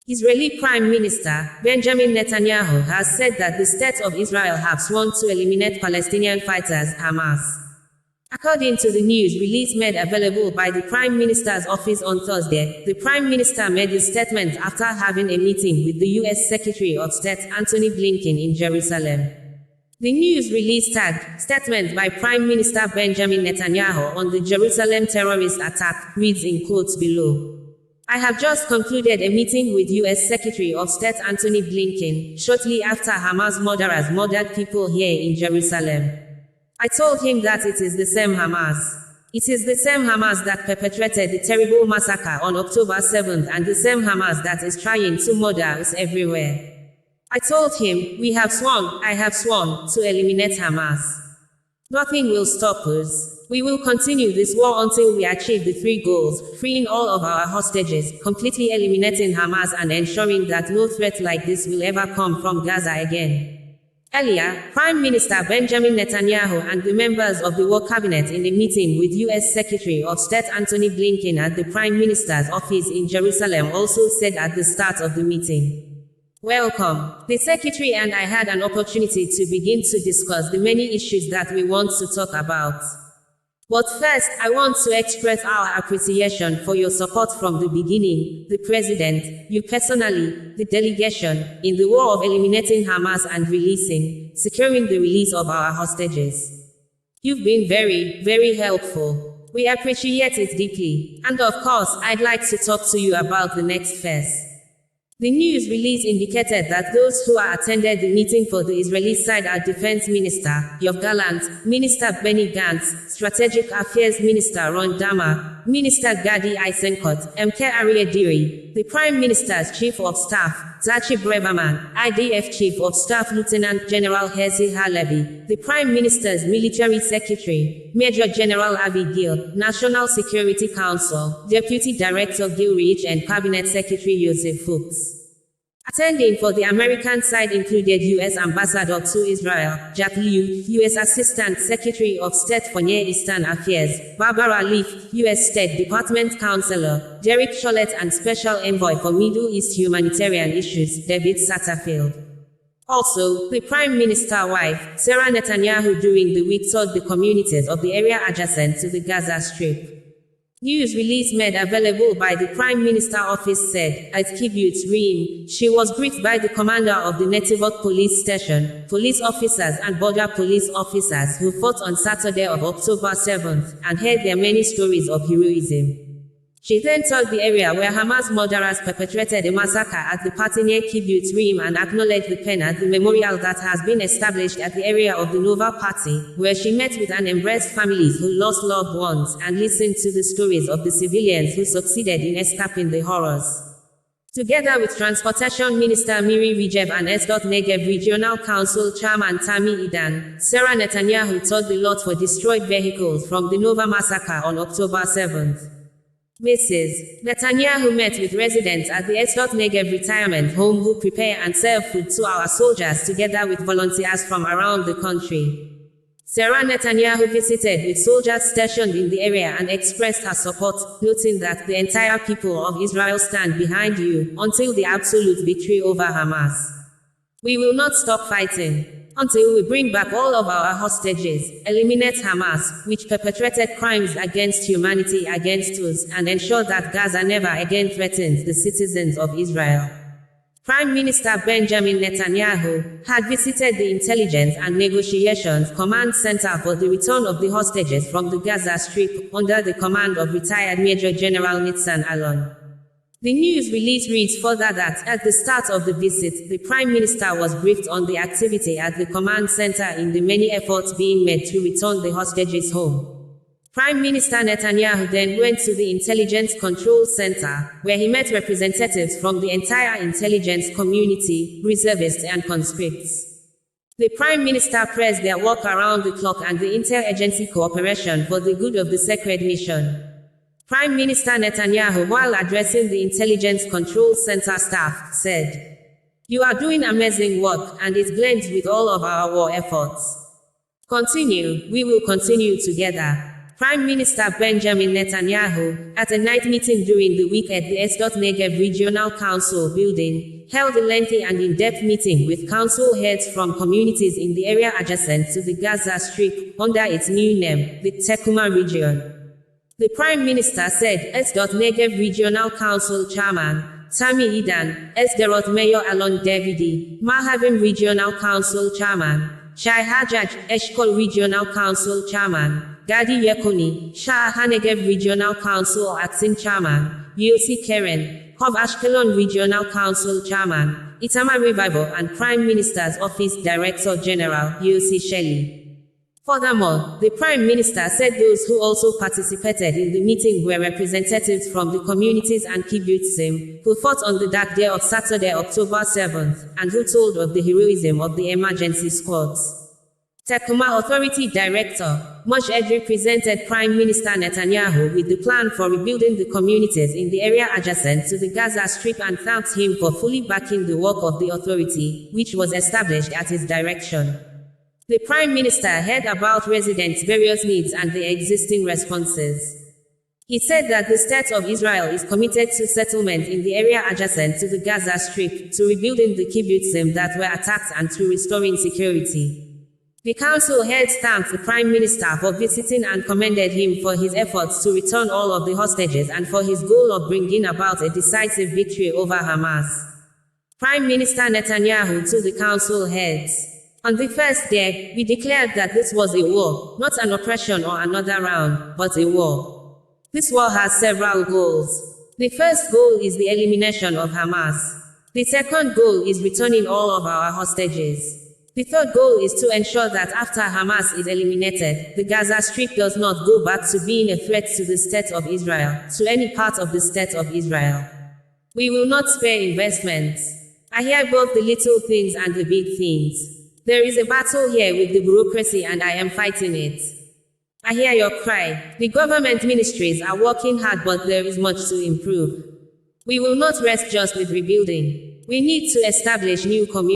Israeli Prime Minister Benjamin Netanyahu has said that the State of Israel have sworn to eliminate Palestinian fighters, Hamas. According to the news release made available by the Prime Minister's office on Thursday, the Prime Minister made the statement after having a meeting with the U.S. Secretary of State Antony Blinken in Jerusalem. The news release tagged, "Statement by Prime Minister Benjamin Netanyahu on the Jerusalem terrorist attack," reads in quotes below. "I have just concluded a meeting with U.S. Secretary of State Antony Blinken, shortly after Hamas murderers murdered people here in Jerusalem. I told him that it is the same Hamas. It is the same Hamas that perpetrated the terrible massacre on October 7th and the same Hamas that is trying to murder us everywhere. I told him, I have sworn, to eliminate Hamas. Nothing will stop us. We will continue this war until we achieve the three goals: freeing all of our hostages, completely eliminating Hamas, and ensuring that no threat like this will ever come from Gaza again." Earlier, Prime Minister Benjamin Netanyahu and the members of the War Cabinet in a meeting with U.S. Secretary of State Antony Blinken at the Prime Minister's office in Jerusalem also said at the start of the meeting, "Welcome. The Secretary and I had an opportunity to begin to discuss the many issues that we want to talk about. But first, I want to express our appreciation for your support from the beginning, the President, you personally, the delegation, in the war of eliminating Hamas and securing the release of our hostages. You've been very, very helpful. We appreciate it deeply. And of course, I'd like to talk to you about the next phase." The news release indicated that those who attended the meeting for the Israeli side are Defense Minister Yoav Gallant, Minister Benny Gantz, Strategic Affairs Minister Ron Dermer, Minister Gadi Eisenkot, MK Aryeh Deri, the Prime Minister's Chief of Staff, Zachi Breverman, IDF Chief of Staff Lieutenant General Herzi Halevi, the Prime Minister's Military Secretary, Major General Avi Gil, National Security Council, Deputy Director Gil Reich, and Cabinet Secretary Yosef Fuchs. Attending for the American side included U.S. Ambassador to Israel, Jack Lew, U.S. Assistant Secretary of State for Near Eastern Affairs, Barbara Leaf, U.S. State Department Counselor, Derek Chollet, and Special Envoy for Middle East Humanitarian Issues, David Satterfield. Also, the Prime Minister's wife, Sarah Netanyahu, during the week toured the communities of the area adjacent to the Gaza Strip. News release made available by the Prime Minister's office said, at Kibbutz Re'im, she was briefed by the commander of the Netivot police station, police officers and border police officers who fought on Saturday of October 7th, and heard their many stories of heroism. She then toured the area where Hamas murderers perpetrated a massacre at the party near Kibbutz Re'im and acknowledged the pen at the memorial that has been established at the area of the Nova Party, where she met with and embraced families who lost loved ones and listened to the stories of the civilians who succeeded in escaping the horrors. Together with Transportation Minister Miri Regev and Negev Regional Council Chairman Tammy Idan, Sarah Netanyahu toured the lot for destroyed vehicles from the Nova massacre on October 7th. Mrs. Netanyahu met with residents at the Negev retirement home who prepare and serve food to our soldiers together with volunteers from around the country. Sarah Netanyahu visited with soldiers stationed in the area and expressed her support, noting that the entire people of Israel stand behind you until the absolute victory over Hamas. We will not stop fighting until we bring back all of our hostages, eliminate Hamas, which perpetrated crimes against humanity against us, and ensure that Gaza never again threatens the citizens of Israel. Prime Minister Benjamin Netanyahu had visited the Intelligence and Negotiations Command Center for the return of the hostages from the Gaza Strip, under the command of retired Major General Nitzan Alon. The news release reads further that, at the start of the visit, the Prime Minister was briefed on the activity at the command center in the many efforts being made to return the hostages home. Prime Minister Netanyahu then went to the Intelligence Control Center, where he met representatives from the entire intelligence community, reservists and conscripts. The Prime Minister praised their work around the clock and the interagency cooperation for the good of the sacred mission. Prime Minister Netanyahu, while addressing the Intelligence Control Center staff, said, "You are doing amazing work, and it blends with all of our war efforts. Continue, we will continue together. Prime Minister Benjamin Netanyahu, at a night meeting during the week at the Negev Regional Council building, held a lengthy and in-depth meeting with council heads from communities in the area adjacent to the Gaza Strip, under its new name, the Tekuma region. The Prime Minister said Negev Regional Council Chairman, Tami Idan, Sderot Mayor Alon Davidi, Mahavim Regional Council Chairman, Shai Hajjaj, Eshkol Regional Council Chairman, Gadi Yekoni, Shah Hanegev Regional Council Acting Chairman, Yossi Keren, Hov Ashkelon Regional Council Chairman, Itamar Revival and Prime Minister's Office Director General, Yossi Shelley. Furthermore, the Prime Minister said those who also participated in the meeting were representatives from the communities and kibbutzim, who fought on the dark day of Saturday, October 7th, and who told of the heroism of the emergency squads. Tekuma Authority Director, Moshe Edrei presented Prime Minister Netanyahu with the plan for rebuilding the communities in the area adjacent to the Gaza Strip and thanked him for fully backing the work of the authority, which was established at his direction. The Prime Minister heard about residents' various needs and the existing responses. He said that the State of Israel is committed to settlement in the area adjacent to the Gaza Strip, to rebuilding the kibbutzim that were attacked and to restoring security. The council heads thanked the Prime Minister for visiting and commended him for his efforts to return all of the hostages and for his goal of bringing about a decisive victory over Hamas. Prime Minister Netanyahu told the council heads, "On the first day, we declared that this was a war, not an oppression or another round, but a war. This war has several goals. The first goal is the elimination of Hamas. The second goal is returning all of our hostages. The third goal is to ensure that after Hamas is eliminated, the Gaza Strip does not go back to being a threat to the State of Israel, to any part of the State of Israel. We will not spare investments. I hear both the little things and the big things. There is a battle here with the bureaucracy and I am fighting it. I hear your cry. The government ministries are working hard, but there is much to improve. We will not rest just with rebuilding. We need to establish new communities.